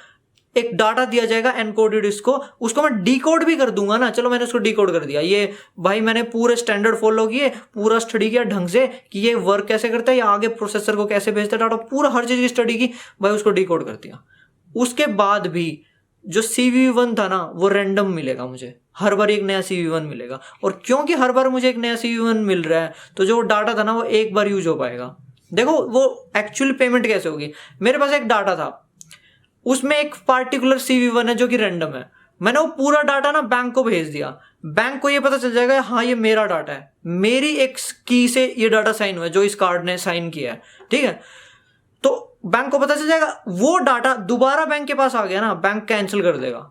एक डाटा दिया जाएगा एनकोडेड, उसको मैं डिकोड भी कर दूंगा ना। चलो मैंने उसको डिकोड कर दिया, ये भाई मैंने पूरे स्टैंडर्ड फॉलो किए, पूरा स्टडी किया ढंग से कि ये वर्क कैसे करता है, या आगे प्रोसेसर को कैसे भेजता है डाटा, पूरा हर चीज की स्टडी की, भाई उसको डिकोड कर दिया। उसके बाद भी जो CVV1 था ना, वो रैंडम मिलेगा मुझे, हर बार एक नया CVV1 मिलेगा। और क्योंकि हर बार मुझे एक नया CVV1 मिल रहा है, तो जो डाटा था ना, वो एक बार यूज हो पाएगा। देखो वो एक्चुअल पेमेंट कैसे होगी, मेरे पास एक डाटा था, उसमें एक पार्टिकुलर CVV1 है जो कि रैंडम है। मैंने वो पूरा डाटा ना बैंक को भेज दिया, बैंक को ये पता चल जाएगा हाँ ये मेरा डाटा है, मेरी एक की से ये डाटा साइन हुआ है, जो इस कार्ड ने साइन किया है, ठीक है। तो बैंक को पता चल जाएगा, वो डाटा दोबारा बैंक के पास आ गया ना, बैंक कैंसिल कर देगा।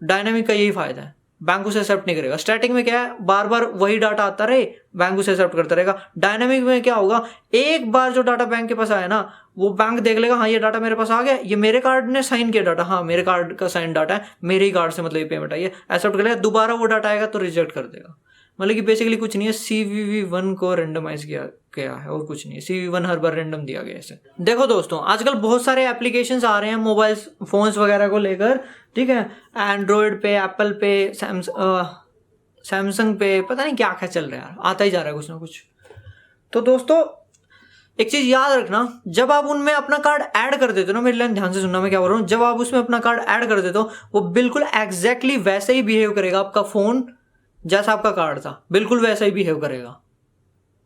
डायनामिक का यही फायदा है, बैंक उसे एक्सेप्ट नहीं करेगा। स्टैटिक में क्या है, बार बार वही डाटा आता रहे, बैंक उसे एक्सेप्ट करता रहेगा। डायनामिक में क्या होगा, एक बार जो डाटा बैंक के पास आया ना, वो बैंक देख लेगा हाँ ये डाटा मेरे पास आ गया, ये मेरे कार्ड ने साइन किया डाटा, हाँ मेरे कार्ड का साइन डाटा है, मेरे ही कार्ड से मतलब ये पेमेंट आई है, एक्सेप्ट कर लेगा। दोबारा वो डाटा आएगा तो रिजेक्ट कर देगा। मतलब कि बेसिकली कुछ नहीं है, CVV1 को रेंडमाइज किया गया है और कुछ नहीं है। CVV1 हर बार रेंडम दिया गया है इसे। देखो दोस्तों आजकल बहुत सारे एप्लीकेशंस आ रहे हैं मोबाइल फोन्स वगैरह को लेकर, ठीक है। एंड्रॉयड पे, एप्पल पे, सैमसंग पे, पता नहीं क्या क्या चल रहा है यार, आता ही जा रहा है कुछ ना कुछ। तो दोस्तों एक चीज याद रखना, जब आप उनमें अपना कार्ड ऐड कर देते हो ना, मेरे लाइन ध्यान से सुनना मैं क्या बोल रहा हूँ, जब आप उसमें अपना कार्ड ऐड कर देते हो, वो बिल्कुल एग्जैक्टली वैसे ही बिहेव करेगा आपका फोन जैसा आपका कार्ड था, बिल्कुल वैसा ही बिहेव करेगा,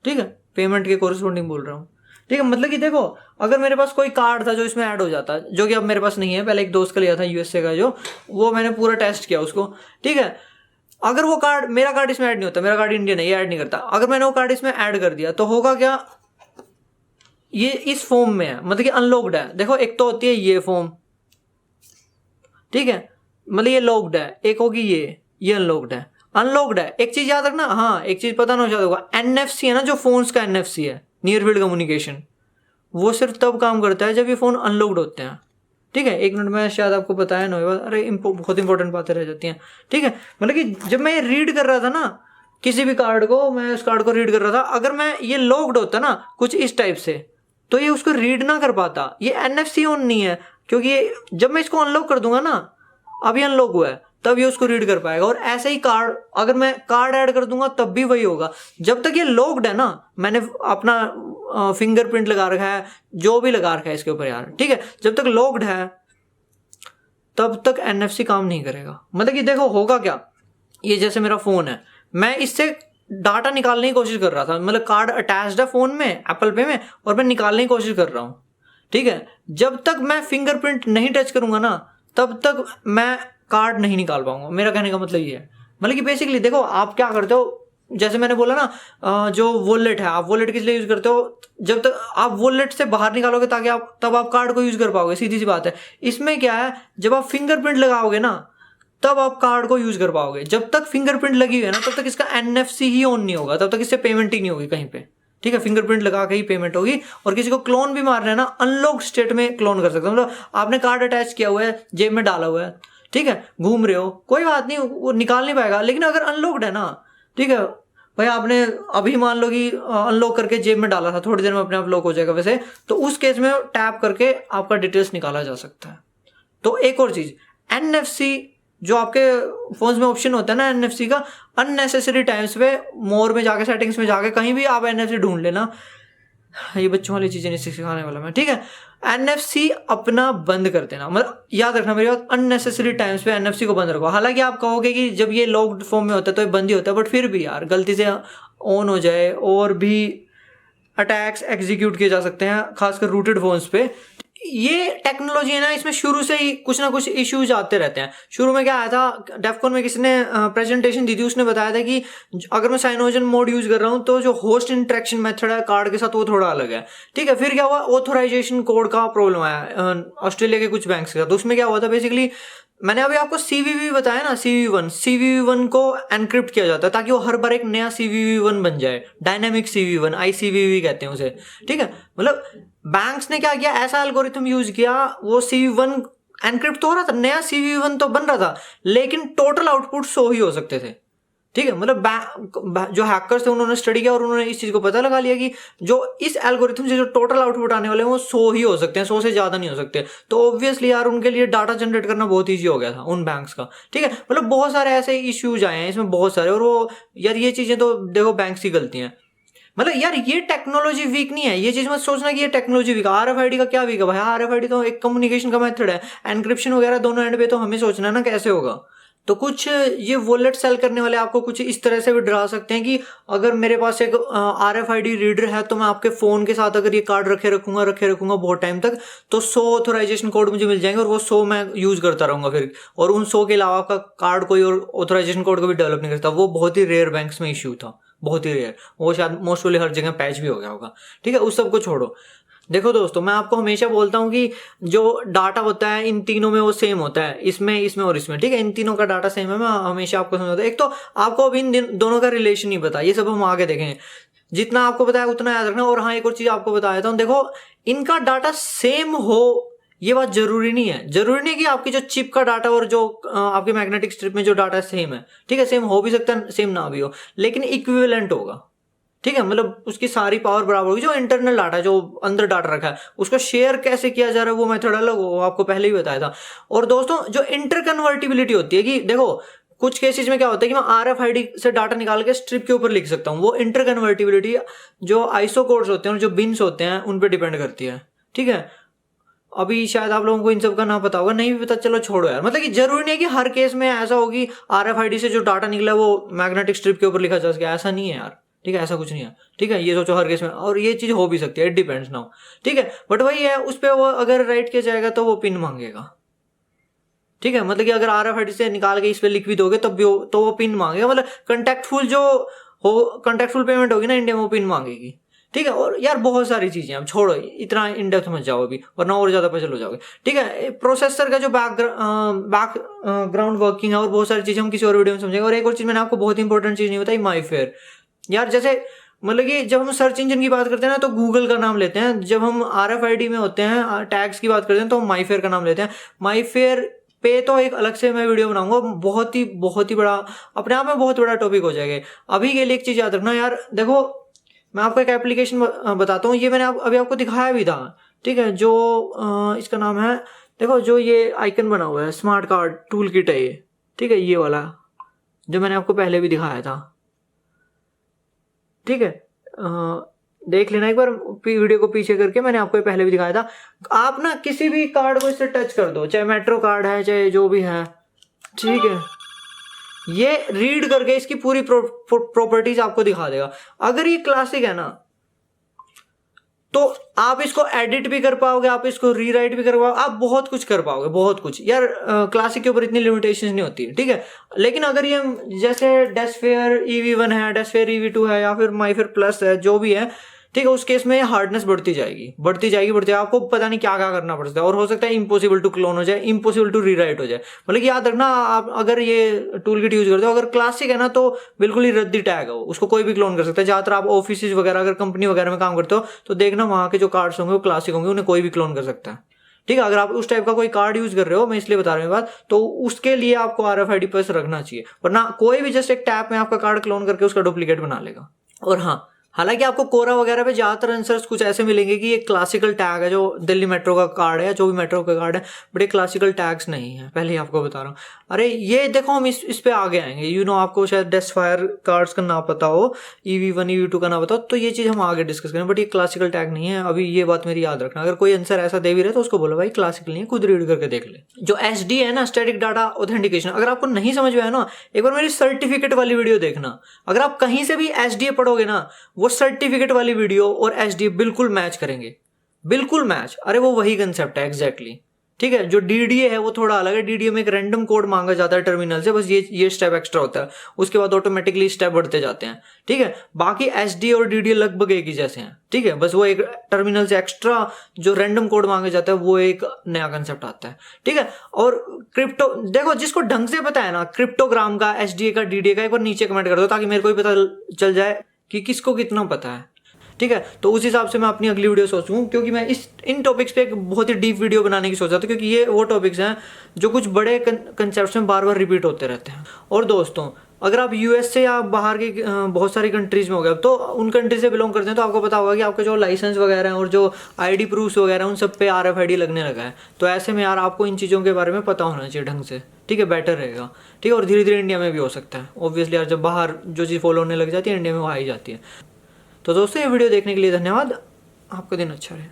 ठीक है। पेमेंट के कोरिस्पोंडिंग बोल रहा हूँ, ठीक है। मतलब कि देखो अगर मेरे पास कोई कार्ड था जो इसमें ऐड हो जाता, जो कि अब मेरे पास नहीं है, पहले एक दोस्त का लिया था USA का, जो वो मैंने पूरा टेस्ट किया उसको, ठीक है। अगर वो कार्ड, मेरा कार्ड इसमें ऐड नहीं होता, मेरा कार्ड इंडियन है, ये ऐड नहीं करता। अगर मैंने वो कार्ड इसमें ऐड कर दिया तो होगा क्या, ये इस फॉर्म में है, मतलब कि अनलॉक्ड है। देखो एक तो होती है ये फॉर्म, ठीक है, मतलब ये लॉक्ड है, एक होगी ये अनलॉक्ड है, अनलॉक्ड है। एक चीज याद रखना, हाँ एक चीज पता ना शायद होगा, NFC है ना, जो फोन्स का NFC है, नियर फील्ड कम्युनिकेशन, वो सिर्फ तब काम करता है जब ये फोन अनलॉक्ड होते हैं, ठीक है। एक मिनट में शायद आपको बताया ना, अरे बहुत इंपॉर्टेंट बातें रह जाती हैं, ठीक है। मतलब कि जब मैं ये रीड कर रहा था ना किसी भी कार्ड को, मैं उस कार्ड को रीड कर रहा था, अगर मैं ये लॉक्ड होता ना कुछ इस टाइप से, तो ये उसको रीड ना कर पाता। ये NFC ऑन नहीं है, क्योंकि ये जब मैं इसको अनलॉक कर दूंगा ना, अभी अनलॉक हुआ है, तब ये उसको रीड कर पाएगा। और ऐसे ही कार्ड, अगर मैं कार्ड ऐड कर दूंगा तब भी वही होगा। जब तक ये लॉक्ड है ना, मैंने अपना फिंगरप्रिंट लगा रखा है, जो भी लगा रखा है इसके ऊपर यार, ठीक है, जब तक लॉक्ड है तब तक NFC काम नहीं करेगा। मतलब कि देखो होगा क्या, ये जैसे मेरा फोन है, मैं इससे डाटा निकालने की कोशिश कर रहा था, मतलब कार्ड अटैच्ड है फोन में, एप्पल पे में, और मैं निकालने की कोशिश कर रहा हूँ, ठीक है। जब तक मैं फिंगरप्रिंट नहीं टच करूंगा ना, तब तक मैं कार्ड नहीं निकाल पाऊंगा। मेरा कहने का मतलब ये है, मतलब कि बेसिकली देखो आप क्या करते हो, जैसे मैंने बोला ना, जो वॉलेट है, आप वॉलेट किस लिए यूज करते हो, जब तक आप वॉलेट से बाहर निकालोगे ताकि आप तब आप कार्ड को यूज कर पाओगे, सीधी सी बात है। इसमें क्या है, जब आप फिंगरप्रिंट लगाओगे ना, तब आप कार्ड को यूज कर पाओगे। जब तक फिंगरप्रिंट लगी हुई है ना तब तक इसका NFC ही ऑन नहीं होगा, तब तक इससे पेमेंट ही नहीं होगी कहीं पे, ठीक है। फिंगरप्रिंट लगा के ही पेमेंट होगी। और किसी को क्लोन भी मारना है ना, अनलॉक स्टेट में क्लोन कर सकते हो। मतलब आपने कार्ड अटैच किया हुआ है, जेब में डाला हुआ है, ठीक है, घूम रहे हो, कोई बात नहीं, वो निकाल नहीं पाएगा। लेकिन अगर अनलॉक्ड है ना, ठीक है भाई, आपने अभी मान लो कि अनलॉक करके जेब में डाला था, थोड़ी देर में अपने आप लॉक हो जाएगा वैसे, तो उस केस में टैप करके आपका डिटेल्स निकाला जा सकता है। तो एक और चीज, NFC जो आपके फोन्स में ऑप्शन होता है ना NFC का, अननेसेसरी टाइम्स पे मोर में जाके, सेटिंग्स में जाके कहीं भी आप NFC ढूंढ लेना। ये बच्चों वाली चीजें नहीं सिखाने वाला मैं, ठीक है। NFC अपना बंद कर देना, मतलब याद रखना मेरी बात, अननेसेसरी टाइम्स पे NFC को बंद रखो। हालांकि आप कहोगे कि जब ये लॉक्ड फॉर्म में होता है तो ये बंद ही होता है, बट फिर भी यार गलती से ऑन हो जाए और भी अटैक्स एग्जीक्यूट किए जा सकते हैं, खासकर रूटेड फोन्स पे। ये टेक्नोलॉजी है ना, इसमें शुरू से ही कुछ ना कुछ इश्यूज आते रहते हैं। शुरू में क्या आया था, डेफकॉन में किसी ने प्रेजेंटेशन दी थी, उसने बताया था कि अगर मैं साइनोजन मोड यूज कर रहा हूं तो जो होस्ट इंटरेक्शन मेथड है कार्ड के साथ वो थोड़ा अलग है, ठीक है। फिर क्या हुआ, ऑथोराइजेशन कोड का प्रॉब्लम आया ऑस्ट्रेलिया के कुछ बैंक्स का। तो उसमें क्या हुआ था, बेसिकली मैंने अभी आपको CVV बताया ना, CVV1 को एनक्रिप्ट किया जाता है ताकि वो हर बार एक नया CVV1 बन जाए, डायनामिक CVV1, ICVV कहते हैं उसे, ठीक है। मतलब बैंक्स ने क्या किया, ऐसा एल्गोरिथम यूज किया, वो CVV1 एनक्रिप्ट तो हो रहा था, नया CVV1 तो बन रहा था, लेकिन टोटल आउटपुट 100 ही हो सकते थे, ठीक है। मतलब जो हैकर्स थे उन्होंने स्टडी किया और उन्होंने इस चीज को पता लगा लिया कि जो इस एल्गोरिथम से जो टोटल आउटपुट आने वाले हैं वो 100 ही हो सकते हैं, 100 से ज्यादा नहीं हो सकते। तो ऑब्वियसली यार उनके लिए डाटा जनरेट करना बहुत ईजी हो गया था उन बैंक्स का, ठीक है। मतलब बहुत सारे ऐसे इश्यूज आए हैं इसमें, बहुत सारे। और वो यार ये चीजें तो देखो बैंक्स की गलती है। मतलब यार ये टेक्नोलॉजी वीक नहीं है, ये चीज मत सोचना कि ये टेक्नोलॉजी वीक है। RFID का क्या वीक है भाई, RFID तो एक कम्युनिकेशन का मेथड है, एनक्रिप्शन वगैरह दोनों एंड पे तो हमें सोचना है ना कैसे होगा। तो कुछ ये वॉलेट सेल करने वाले आपको कुछ इस तरह से भी डरा सकते हैं कि अगर मेरे पास एक RFID रीडर है तो मैं आपके फोन के साथ अगर ये कार्ड रखे रखूंगा बहुत टाइम तक, तो 100 ऑथोराइजेशन कोड मुझे मिल जाएंगे और वो 100 मैं यूज करता रहूंगा फिर। और उन 100 के अलावा आपका कार्ड कोई और ऑथोराइजेशन कोड को भी डेवलप नहीं करता। वो बहुत ही रेयर बैंक्स में इश्यू था, बहुत ही रेयर। वो शायद मोस्टली हर जगह पैच भी हो गया होगा, ठीक है। उस सब को छोड़ो। देखो दोस्तों, मैं आपको हमेशा बोलता हूँ कि जो डाटा होता है इन तीनों में वो सेम होता है, इसमें और इसमें, ठीक है। इन तीनों का डाटा सेम है, मैं हमेशा आपको समझाता हूँ। एक तो आपको अब इन दोनों का रिलेशन नहीं पता, ये सब हम आगे देखेंगे। जितना आपको बताया उतना याद रखना। और हाँ, एक और चीज आपको बता देता हूँ, देखो इनका डाटा सेम हो ये बात जरूरी नहीं है। जरूरी नहीं कि आपकी जो चिप का डाटा और जो आपके मैग्नेटिक स्ट्रिप में जो डाटा सेम है, ठीक है। सेम हो भी सकता है, सेम ना भी हो, लेकिन इक्विवेलेंट होगा, ठीक है। मतलब उसकी सारी पावर बराबर होगी। जो इंटरनल डाटा है, जो अंदर डाटा रखा है, उसको शेयर कैसे किया जा रहा है वो मेथड अलग हो, आपको पहले ही बताया था। और दोस्तों जो इंटरकन्वर्टिबिलिटी होती है कि देखो कुछ केसेस में क्या होता है कि मैं RFID से डाटा निकाल के स्ट्रिप के ऊपर लिख सकता हूँ, वो इंटरकन्वर्टिबिलिटी जो आइसो कोड्स होते हैं और जो बिन्स होते हैं उन पर डिपेंड करती है, ठीक है। अभी शायद आप लोगों को इन सब का ना पता होगा, नहीं भी पता, चलो छोड़ो यार। मतलब कि जरूरी नहीं है कि हर केस में ऐसा होगी RFID से जो डाटा निकला वो मैग्नेटिक स्ट्रिप के ऊपर लिखा जा सके, ऐसा नहीं है यार, ठीक है। ऐसा कुछ नहीं है, ठीक है। ये सोचो हर केस में, और ये चीज हो भी सकती है, इट डिपेंड्स नाउ, ठीक है। बट वही है, उस पर वो अगर राइट किया जाएगा तो वो पिन मांगेगा, ठीक है। मतलब कि अगर RFID से निकाल के इस पे लिख भी दोगे तब भी तो वो पिन मांगेगा। मतलब कंटेक्टफुल पेमेंट होगी ना इंडिया में, वो पिन मांगेगी, ठीक है। और यार बहुत सारी चीजें, अब छोड़ो, इतना इन डेप्थ मत जाओ अभी, वरना और ज्यादा पजल हो जाओगे, ठीक है। प्रोसेसर का जो बैकग्राउंड वर्किंग है और बहुत सारी चीजें हम किसी और वीडियो में समझेंगे। और एक और चीज मैंने आपको बहुत इंपॉर्टेंट चीज नहीं बताई, माईफेयर। यार जैसे मतलब कि जब हम सर्च इंजन की बात करते हैं ना तो गूगल का नाम लेते हैं, जब हम RFID में होते हैं, टैग्स की बात करते हैं तो हम माईफेयर का नाम लेते हैं। माईफेयर पे तो एक अलग से मैं वीडियो बनाऊंगा, बहुत ही बड़ा, अपने आप में बहुत बड़ा टॉपिक हो जाएगा। अभी के लिए एक चीज याद रखना यार, देखो मैं आपको एक एप्लीकेशन बताता हूँ, ये मैंने अभी आपको दिखाया भी था, ठीक है। जो इसका नाम है, देखो जो ये आइकन बना हुआ है, स्मार्ट कार्ड टूल किट है ये, ठीक है। ये वाला जो मैंने आपको पहले भी दिखाया था, ठीक है। देख लेना एक बार वीडियो को पीछे करके, मैंने आपको पहले भी दिखाया था। आप ना किसी भी कार्ड को इससे टच कर दो, चाहे मेट्रो कार्ड है चाहे जो भी है, ठीक है। ये रीड करके इसकी पूरी प्रॉपर्टीज आपको दिखा देगा। अगर ये क्लासिक है ना तो आप इसको एडिट भी कर पाओगे, आप इसको रीराइट भी कर पाओगे, आप बहुत कुछ कर पाओगे, बहुत कुछ यार। क्लासिक के ऊपर इतनी लिमिटेशंस नहीं होती, ठीक है। लेकिन अगर ये जैसे डेस्फेयर EV1 है, डेस्फेयर EV2 है, या फिर माईफेयर प्लस है, जो भी है, ठीक है, उस केस में हार्डनेस बढ़ती जाएगी, आपको पता नहीं क्या क्या करना पड़ सकता है, और हो सकता है इम्पॉसिबल टू क्लोन हो जाए, इम्पॉसिबल टू रीराइट हो जाए। मतलब कि याद रखना, आप अगर ये टूल किट यूज करते हो, अगर क्लासिक है ना तो बिल्कुल ही रद्दी टैग है, उसको कोई भी क्लोन कर सकता है। ज़्यादातर आप ऑफिस वगैरह अगर कंपनी वगैरह में काम करते हो तो देखना वहाँ के जो कार्ड्स होंगे वो क्लासिक होंगे, उन्हें कोई भी क्लोन कर सकता है। ठीक है, अगर आप उस टाइप का कोई कार्ड यूज कर रहे हो, मैं इसलिए बता रहा हूँ बात, तो उसके लिए आपको RFID पास रखना चाहिए, वरना कोई भी जस्ट एक टैप में आपका कार्ड क्लोन करके उसका डुप्लीकेट बना लेगा। और हाँ, हालांकि आपको कोरा वगैरह पे ज़्यादातर आंसर्स कुछ ऐसे मिलेंगे कि ये क्लासिकल टैग है, जो दिल्ली मेट्रो का कार्ड है या जो भी मेट्रो का कार्ड है, बट ये क्लासिकल टैग्स नहीं है, पहले ही आपको बता रहा हूँ। अरे ये देखो, हम इस पे आगे आएंगे, आपको शायद डेस्फायर कार्ड्स का ना पता हो, EV1 EV2 का ना पता हो, तो ये चीज़ हम आगे डिस्कस करें, बट ये क्लासिकल टैग नहीं है। अभी ये बात मेरी याद रखना, अगर कोई आंसर ऐसा दे भी रहे तो उसको बोलो भाई क्लासिकल नहीं है, खुद रीड करके देख ले। जो SD है ना, स्टैटिक डाटा ऑथेंटिकेशन, अगर आपको नहीं समझ में आया ना, एक बार मेरी सर्टिफिकेट वाली वीडियो देखना। अगर आप कहीं से भी SDA पढ़ोगे ना, वो सर्टिफिकेट वाली वीडियो और SDA बिल्कुल मैच करेंगे, बिल्कुल मैच। अरे वो वही कंसेप्ट है एग्जैक्टली। ठीक है, जो DDA है वो थोड़ा अलग है, DDA में एक रैंडम कोड मांगा जाता है टर्मिनल से, बस ये स्टेप एक्स्ट्रा होता है, उसके बाद ऑटोमेटिकली स्टेप बढ़ते जाते हैं। ठीक है, बाकी SDA और DDA लगभग एक ही जैसे हैं। ठीक है, बस वो एक टर्मिनल से एक्स्ट्रा जो रैंडम कोड मांगा जाता है वो एक नया कंसेप्ट आता है। ठीक है, और क्रिप्टो देखो, जिसको ढंग से पता है ना क्रिप्टोग्राम का, SDA का, DDA का, एक बार नीचे कमेंट कर दो ताकि मेरे को भी पता चल जाए कि किसको कितना पता है। ठीक है, तो उस हिसाब से मैं अपनी अगली वीडियो सोचूं, क्योंकि मैं इन टॉपिक्स पे एक बहुत ही डीप वीडियो बनाने की सोच रहा था, क्योंकि ये वो टॉपिक्स हैं जो कुछ बड़े कंसेप्ट्स में बार बार रिपीट होते रहते हैं। और दोस्तों, अगर आप US से या बाहर की बहुत सारी कंट्रीज में हो गए, तो उन कंट्री से बिलोंग करते हैं, तो आपको पता होगा कि आपके जो लाइसेंस वगैरह हैं और जो ID प्रूफ्स वगैरह उन सब पे RFID लगने लगा है। तो ऐसे में यार आपको इन चीज़ों के बारे में पता होना चाहिए ढंग से। ठीक है, बेटर रहेगा। ठीक है, और धीरे धीरे इंडिया में भी हो सकता है, ऑब्वियसली यार, जब बाहर जो चीज़ फॉलो होने लग जाती है इंडिया में वो आ ही जाती है। तो दोस्तों, ये वीडियो देखने के लिए धन्यवाद, आपका दिन अच्छा रहे।